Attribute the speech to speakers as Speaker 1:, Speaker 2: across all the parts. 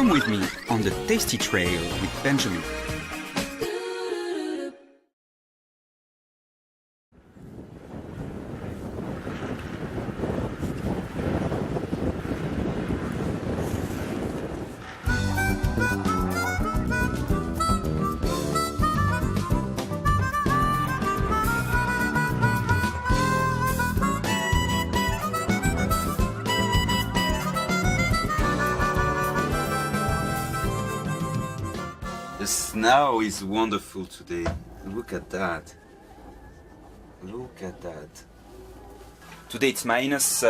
Speaker 1: Come with me on the tasty trail with Benjamin. The snow is wonderful today. Look at that. Look at that. Today it's minus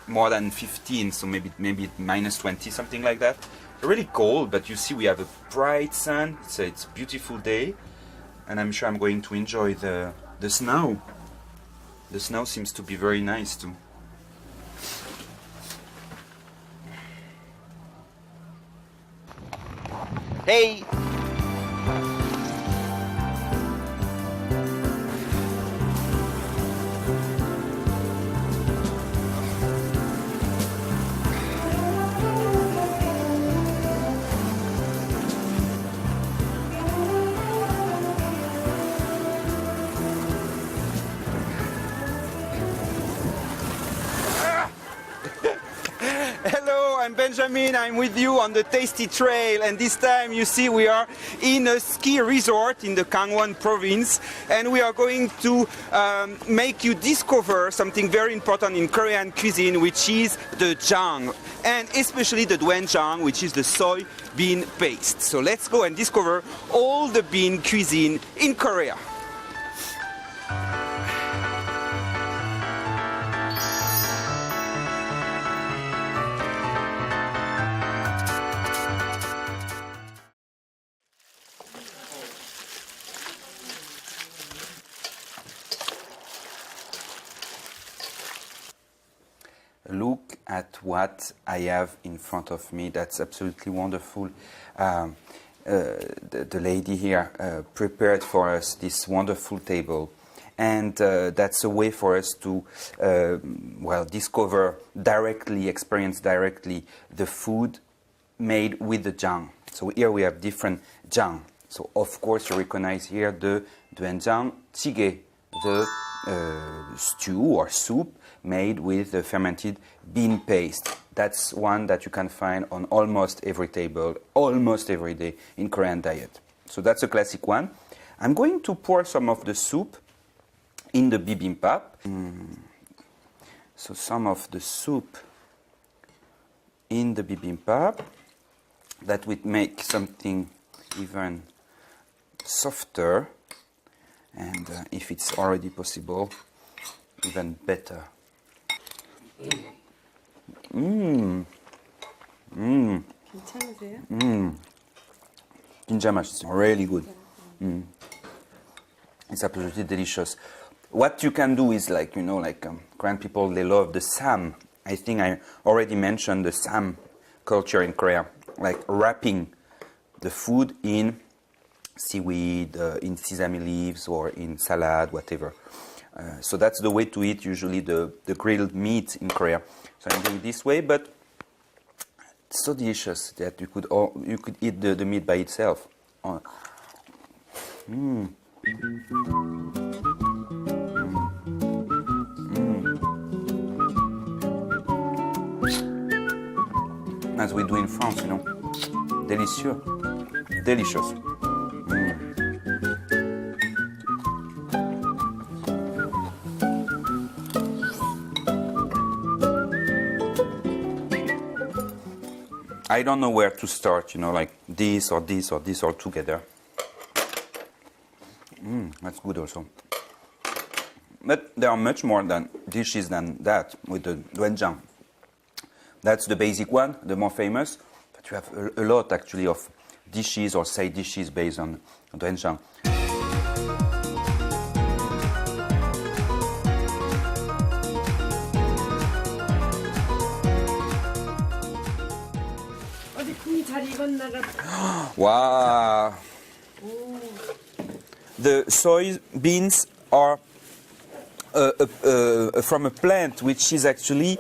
Speaker 1: more than 15, so maybe minus 20, something like that. Really cold, but you see we have a bright sun. It's a beautiful day, and I'm sure I'm going to enjoy the snow. The snow seems to be very nice too. Hey! Hello, I'm Benjamin, I'm with you on the Tasty Trail, and this time you see we are in a ski resort in the Gangwon province, and we are going to make you discover something very important in Korean cuisine, which is the jang, and especially the doenjang, which is the soybean paste. So let's go and discover all the bean cuisine in Korea. Look at what I have in front of me. That's absolutely wonderful. The lady here prepared for us this wonderful table, and that's a way for us to discover directly, experience directly the food made with the jang. So here we have different jang. So of course you recognize here the doenjang jjigae, the stew or soup made with the fermented bean paste. That's one that you can find on almost every table, almost every day in Korean diet. So that's a classic one. I'm going to pour some of the soup in the bibimbap. So some of the soup in the bibimbap. That would make something even softer, and if it's already possible, even better.
Speaker 2: 괜찮으세요?
Speaker 1: 진짜 맛있어. Really good. It's absolutely delicious. What you can do is Korean people, they love the sam. I think I already mentioned the sam culture in Korea, like wrapping the food in seaweed, in sesame leaves, or in salad, whatever. So that's the way to eat usually the grilled meat in Korea. So I'm doing it this way, but it's so delicious that you could eat the meat by itself. As we do in France, you know. Delicious. Delicious. I don't know where to start, you know, like this or this or this all together. That's good also. But there are much more dishes than that with the doenjang. That's the basic one, the more famous. But you have a lot actually of dishes or side dishes based on doenjang. Wow! The soybeans are from a plant which is actually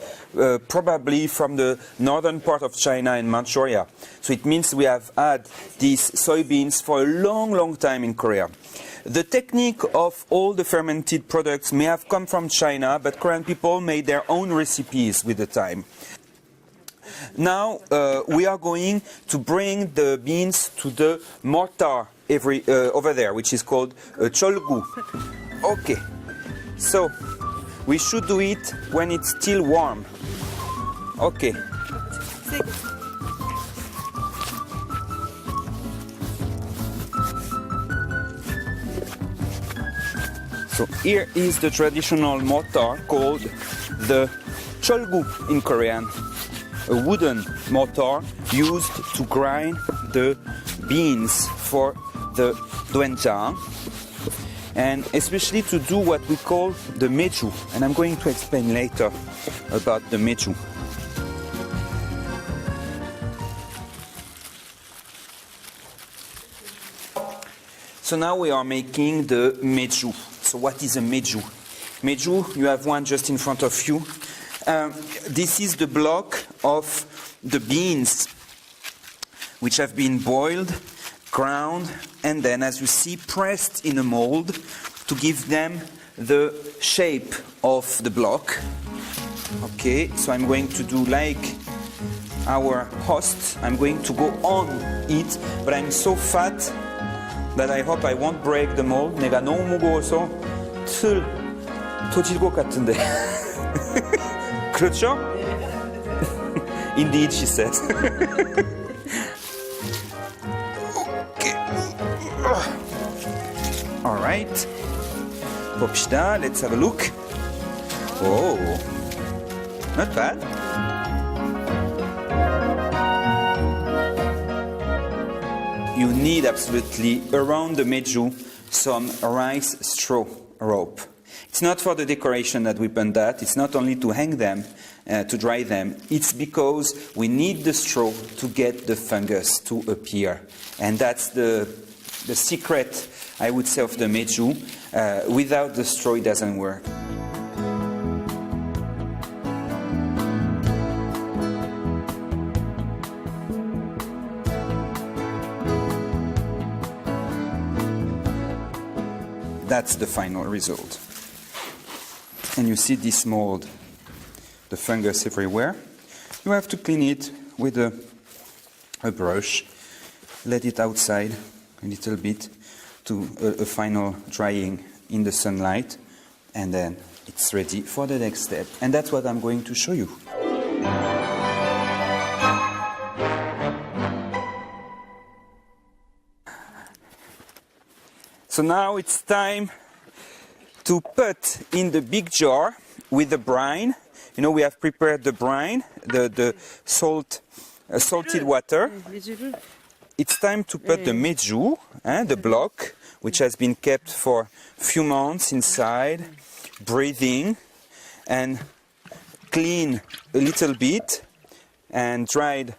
Speaker 1: probably from the northern part of China and Manchuria. So it means we have had these soybeans for a long, long time in Korea. The technique of all the fermented products may have come from China, but Korean people made their own recipes with the time. Now we are going to bring the beans to the mortar over there, which is called cholgu. Okay, so we should do it when it's still warm. Okay. So here is the traditional mortar called the cholgu in Korean, a wooden mortar used to grind the beans for the doenjang, and especially to do what we call the meju, and I'm going to explain later about the meju. So now we are making the meju. So what is a meju? Meju, you have one just in front of you. This is the block of the beans which have been boiled, ground, and then, as you see, pressed in a mold to give them the shape of the block. Okay, so I'm going to do like our host. I'm going to go on it, but I'm so fat that I hope I won't break the mold. 내가 너무 무거워서 틀 터질 것 같은데. 그렇죠? Indeed, she says. Okay. All right. 봅시다. Let's have a look. Oh, not bad. You need absolutely, around the meju, some rice straw rope. It's not for the decoration that we burn that. It's not only to hang them, to dry them. It's because we need the straw to get the fungus to appear. And that's the secret, I would say, of the meju. Without the straw, it doesn't work. That's the final result. And you see this mold, the fungus everywhere. You have to clean it with a brush, let it outside a little bit to a final drying in the sunlight, and then it's ready for the next step. And that's what I'm going to show you. So now it's time to put in the big jar with the brine. You know, we have prepared the brine, the salted water. It's time to put the meju, the block, which has been kept for a few months inside, breathing, and clean a little bit and dried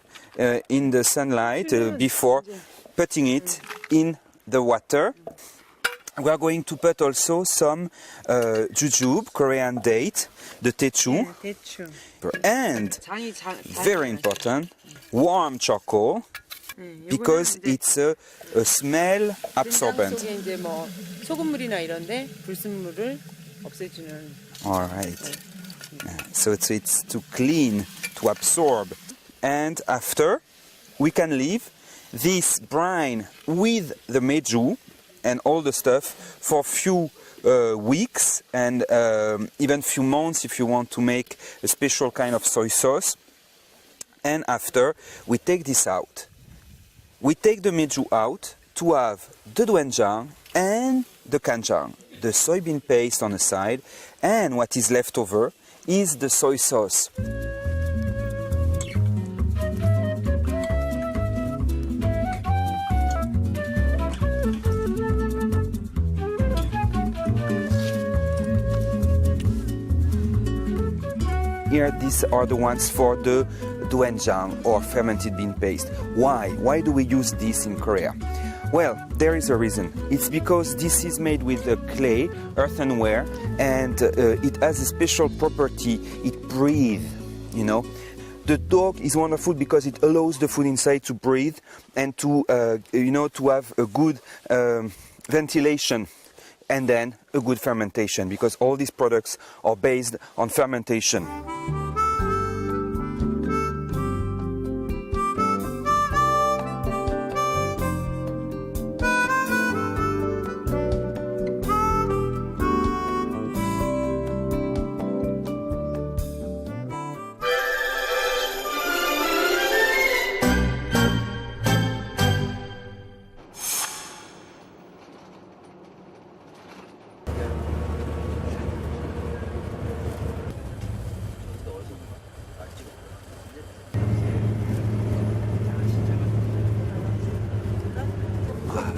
Speaker 1: in the sunlight before putting it in the water. We are going to put also some jujube, Korean date, the techu, and, very important, warm charcoal, because it's a smell absorbent. All right. So it's to clean, to absorb. And after, we can leave this brine with the meju and all the stuff for a few weeks and even few months if you want to make a special kind of soy sauce. And after, we take this out. We take the meju out to have the doenjang and the kanjang, the soybean paste on the side, and what is left over is the soy sauce. Here, these are the ones for the doenjang or fermented bean paste. Why? Why do we use this in Korea? Well, there is a reason. It's because this is made with clay, earthenware, and it has a special property. It breathes, you know. The dog is wonderful because it allows the food inside to breathe and to, to have a good ventilation and then a good fermentation, because all these products are based on fermentation.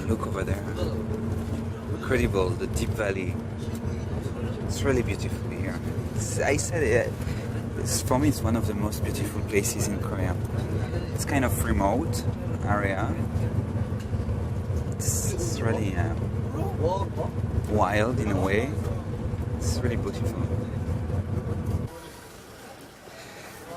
Speaker 1: Look over there. Incredible, the deep valley. It's really beautiful here. I said it, for me it's one of the most beautiful places in Korea. It's kind of remote area. It's really wild in a way. It's really beautiful.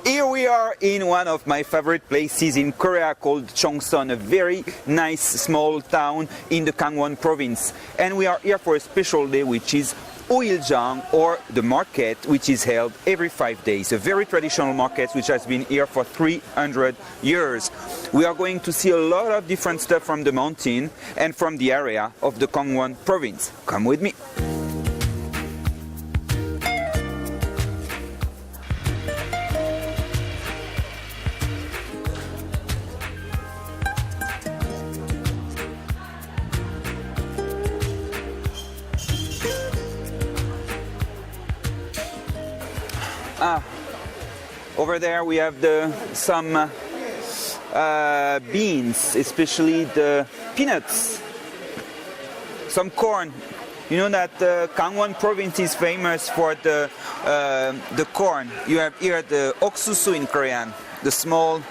Speaker 1: Here we are in one of my favorite places in Korea called Cheongsan, a very nice small town in the Gangwon province. And we are here for a special day, which is Oiljung, or the market, which is held every 5 days. A very traditional market which has been here for 300 years. We are going to see a lot of different stuff from the mountain and from the area of the Gangwon province. Come with me. Over there we have some beans, especially the peanuts, some corn. You know that Gangwon province is famous for the corn. You have here the oksusu in Korean, the small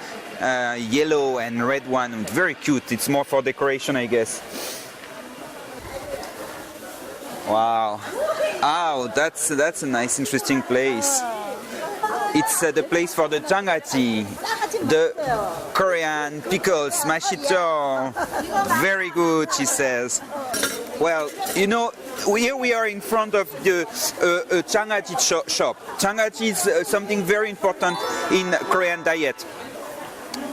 Speaker 1: yellow and red one, very cute. It's more for decoration, I guess. Wow, that's a nice, interesting place. It's the place for the jangaji, the Korean pickles, mashito. Very good, she says. Well, you know, here we are in front of the jangaji shop. Jangaji is something very important in Korean diet.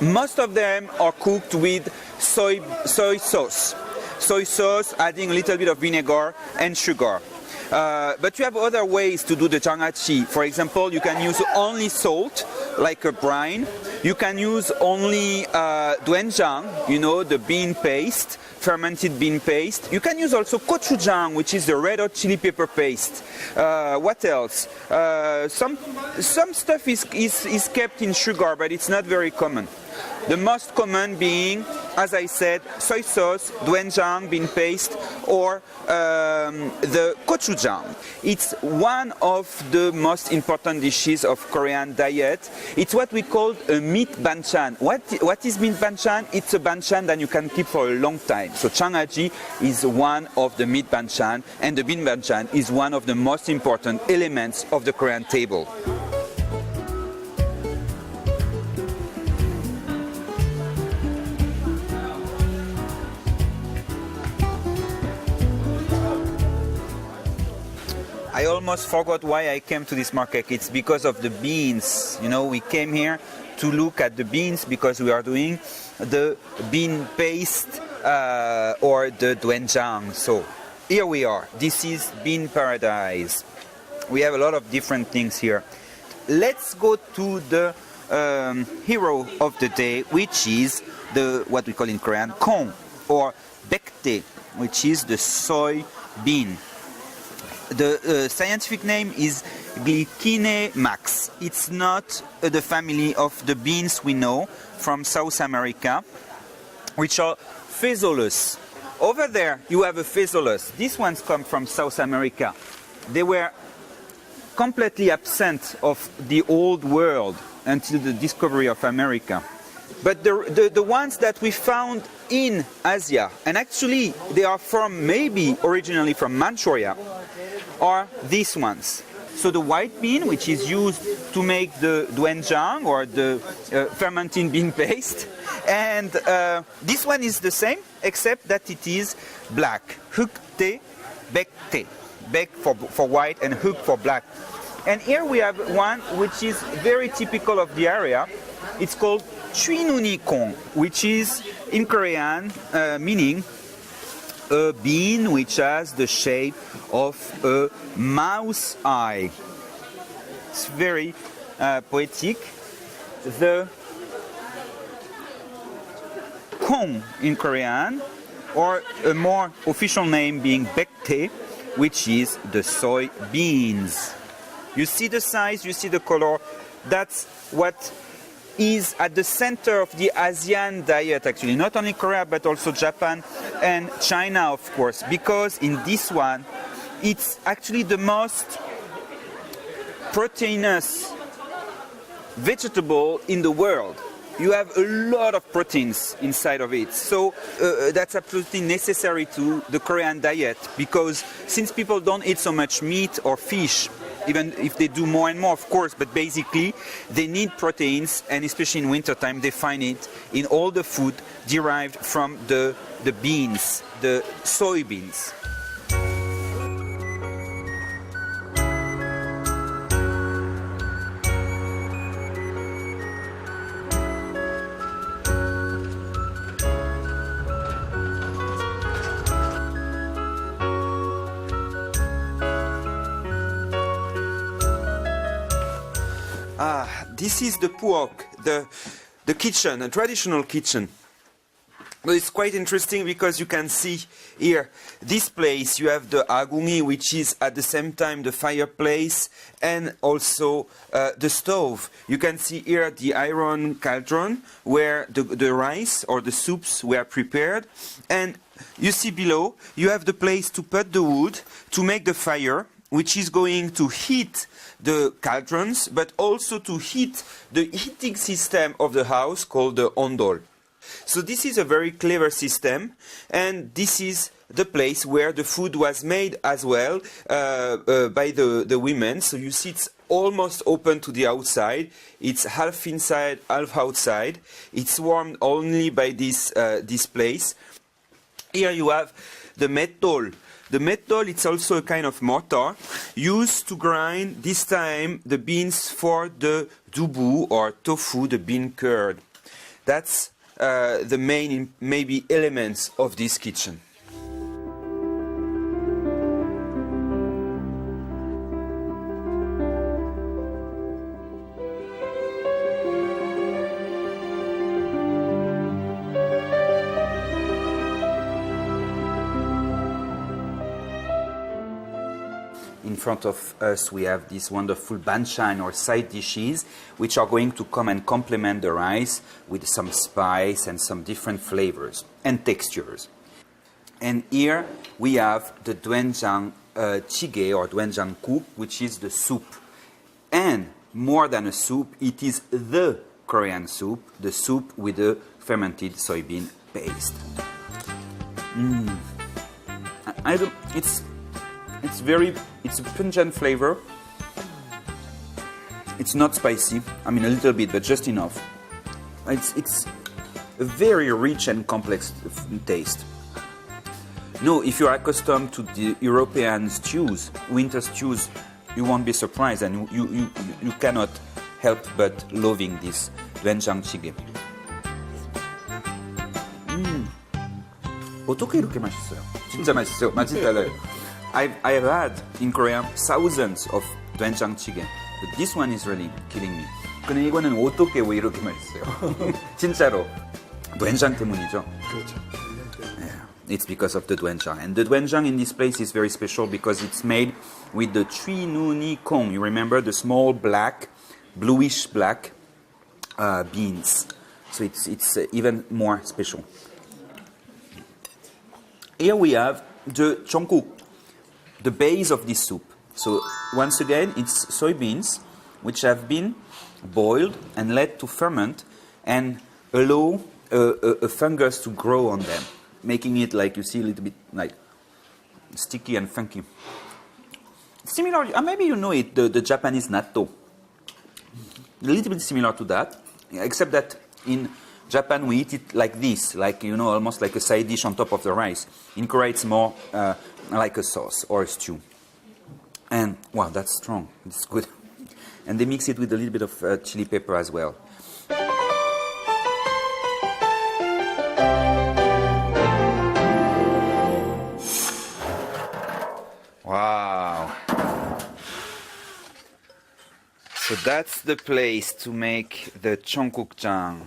Speaker 1: Most of them are cooked with soy sauce. Soy sauce, adding a little bit of vinegar and sugar. But you have other ways to do the jangaji. For example, you can use only salt, like a brine. You can use only doenjang, you know, the bean paste, fermented bean paste. You can use also gochujang, which is the red hot chili pepper paste. What else? Some stuff is kept in sugar, but it's not very common. The most common being, as I said, soy sauce, doenjang, bean paste, or the gochujang. It's one of the most important dishes of Korean diet. It's what we call a meat banchan. What is meat banchan? It's a banchan that you can keep for a long time. So jangaji is one of the meat banchan, and the bean banchan is one of the most important elements of the Korean table. I almost forgot why I came to this market. It's because of the beans. You know, we came here to look at the beans because we are doing the bean paste or the doenjang. So here we are. This is bean paradise. We have a lot of different things here. Let's go to the hero of the day, which is what we call in Korean kon, or baektae, which is the soy bean. The scientific name is Glycine max. It's not the family of the beans we know from South America, which are phasolus. Over there you have a phasolus. These ones come from South America. They were completely absent of the old world until the discovery of America. But the ones that we found in Asia, and actually they are from maybe originally from Manchuria, are these ones. So the white bean, which is used to make the doenjang or the fermenting bean paste, and this one is the same, except that it is black. Huk te, bek te. Bek for white and huk for black. And here we have one which is very typical of the area. It's called Chwinuni Kong, which is in Korean meaning a bean which has the shape of a mouse eye. It's very poetic. The Kong in Korean, or a more official name being Baektae, which is the soybeans. You see the size, you see the color. That's what is at the center of the ASEAN diet, actually. Not only Korea, but also Japan and China, of course. Because in this one, it's actually the most proteinous vegetable in the world. You have a lot of proteins inside of it. So that's absolutely necessary to the Korean diet, because since people don't eat so much meat or fish, even if they do more and more, of course, but basically they need proteins, and especially in wintertime they find it in all the food derived from the beans, the soybeans. This is the puok, the kitchen, a traditional kitchen. But it's quite interesting because you can see here, this place, you have the agungi, which is at the same time the fireplace and also the stove. You can see here the iron cauldron where the rice or the soups were prepared. And you see below, you have the place to put the wood, to make the fire, which is going to heat the cauldrons, but also to heat the heating system of the house called the ondol. So this is a very clever system, and this is the place where the food was made as well by the women. So you see it's almost open to the outside. It's half inside, half outside. It's warmed only by this place. Here you have the metol. The metol, it's also a kind of mortar used to grind, this time, the beans for the dubu or tofu, the bean curd. That's the main, maybe, elements of this kitchen. In front of us we have these wonderful banchan or side dishes, which are going to come and complement the rice with some spice and some different flavors and textures. And here we have the doenjang jjigae or doenjang guk, which is the soup. And more than a soup, it is the Korean soup, the soup with the fermented soybean paste. It's a pungent flavor. It's not spicy. I mean, a little bit, but just enough. It's a very rich and complex taste. No, if you're accustomed to the European stews, winter stews, you won't be surprised, and you cannot help but loving this doenjang jjigae. 어떻게 이렇게 맛있어요? 진짜 맛있어요. 맛이 달라요. I've had in Korea thousands of doenjang jjigae, but this one is really killing me. 근데 이거는 어떻게 왜 이렇게 맛있어요? 진짜로 doenjang 때문이죠.
Speaker 2: 그렇죠.
Speaker 1: Yeah, it's because of the doenjang, and the doenjang in this place is very special because it's made with the Chwinuni Kong. You remember the small black, bluish black beans. So it's even more special. Here we have the jongkuk, the base of this soup. So once again, it's soybeans which have been boiled and let to ferment, and allow a fungus to grow on them, making it, like you see, a little bit like sticky and funky. Similar, maybe you know it, the Japanese natto. A little bit similar to that, except that in Japan we eat it like this, like, you know, almost like a side dish on top of the rice. In Korea it's more like a sauce or a stew. And wow, that's strong, it's good. And they mix it with a little bit of chili pepper as well. Wow. So that's the place to make the 청국장.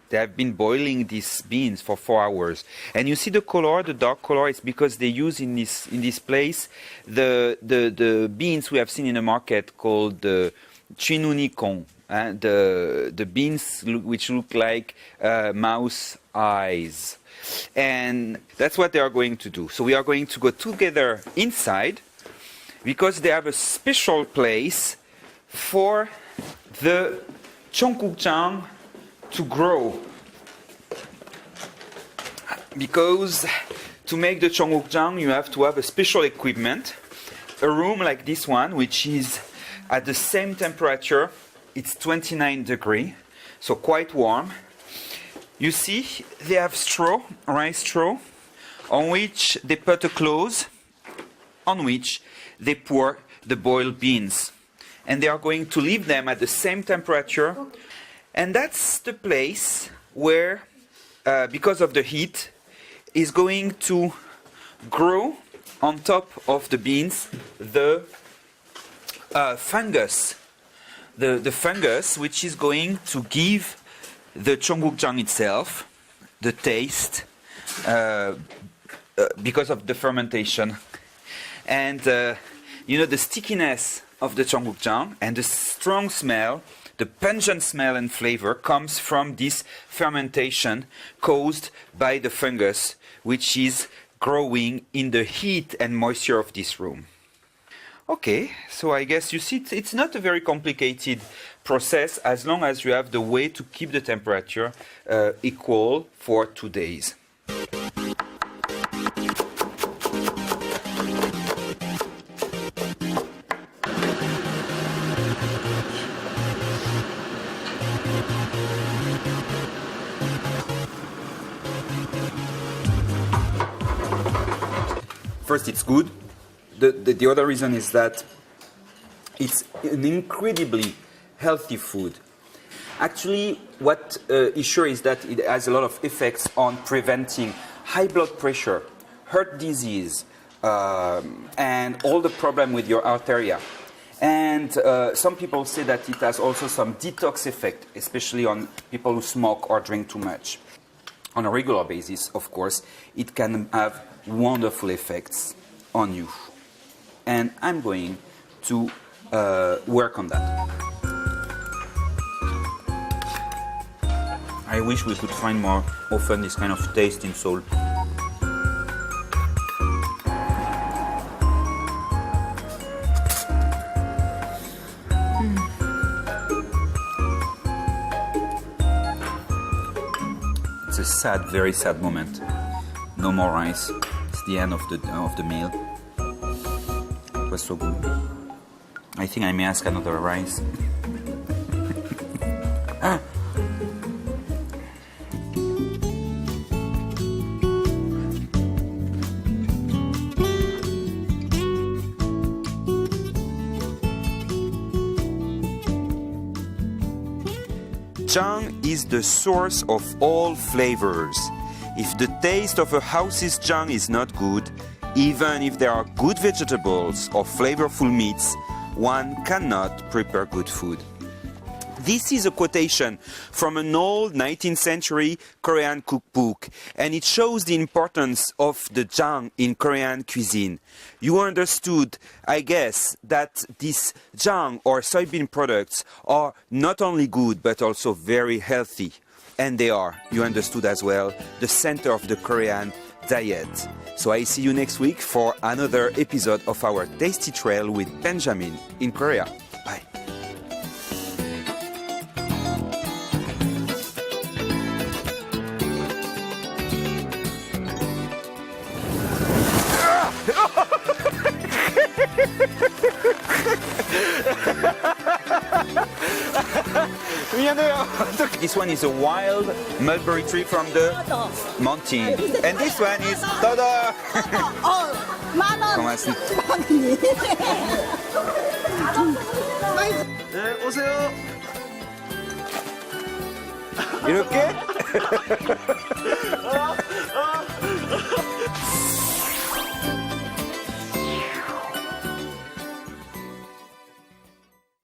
Speaker 1: They have been boiling these beans for 4 hours, and you see the color, the dark color, is because they use in this place the beans we have seen in the market called the chinunikon, the beans which look like mouse eyes, and that's what they are going to do. So we are going to go together inside because they have a special place for the 청국장 to grow, because to make the 청국장 you have to have a special equipment, a room like this one, which is at the same temperature. It's 29 degrees, so quite warm. You see they have straw, rice straw, on which they put a cloth, on which they pour the boiled beans, and they are going to leave them at the same temperature. And that's the place where, because of the heat, is going to grow on top of the beans the fungus. The fungus which is going to give the 청국장 itself the taste because of the fermentation. And you know, the stickiness of the 청국장 and the strong smell, the pungent smell and flavor comes from this fermentation caused by the fungus, which is growing in the heat and moisture of this room. Okay, so I guess you see it's not a very complicated process as long as you have the way to keep the temperature equal for 2 days. First, it's good. The other reason is that it's an incredibly healthy food. Actually, what is sure is that it has a lot of effects on preventing high blood pressure, heart disease, and all the problem with your arteria. And some people say that it has also some detox effect, especially on people who smoke or drink too much. On a regular basis, of course, it can have wonderful effects on you. And I'm going to work on that. I wish we could find more often this kind of taste in Seoul. It's a sad, very sad moment. No more rice. It's the end of the meal. It was so good. I think I may ask another rice. Jang is the source of all flavors. If the taste of a house's jang is not good, even if there are good vegetables or flavorful meats, one cannot prepare good food. This is a quotation from an old 19th century Korean cookbook, and it shows the importance of the jang in Korean cuisine. You understood, I guess, that this jang or soybean products are not only good but also very healthy. And they are, you understood as well, the center of the Korean diet. So I see you next week for another episode of our Tasty Trail with Benjamin in Korea. Bye.
Speaker 2: 미안해요.
Speaker 1: This one is a wild mulberry tree from the mountain. And this one is Toda.
Speaker 3: 만 원.
Speaker 1: 고맙습니다.
Speaker 2: 네, 오세요.
Speaker 1: 이렇게?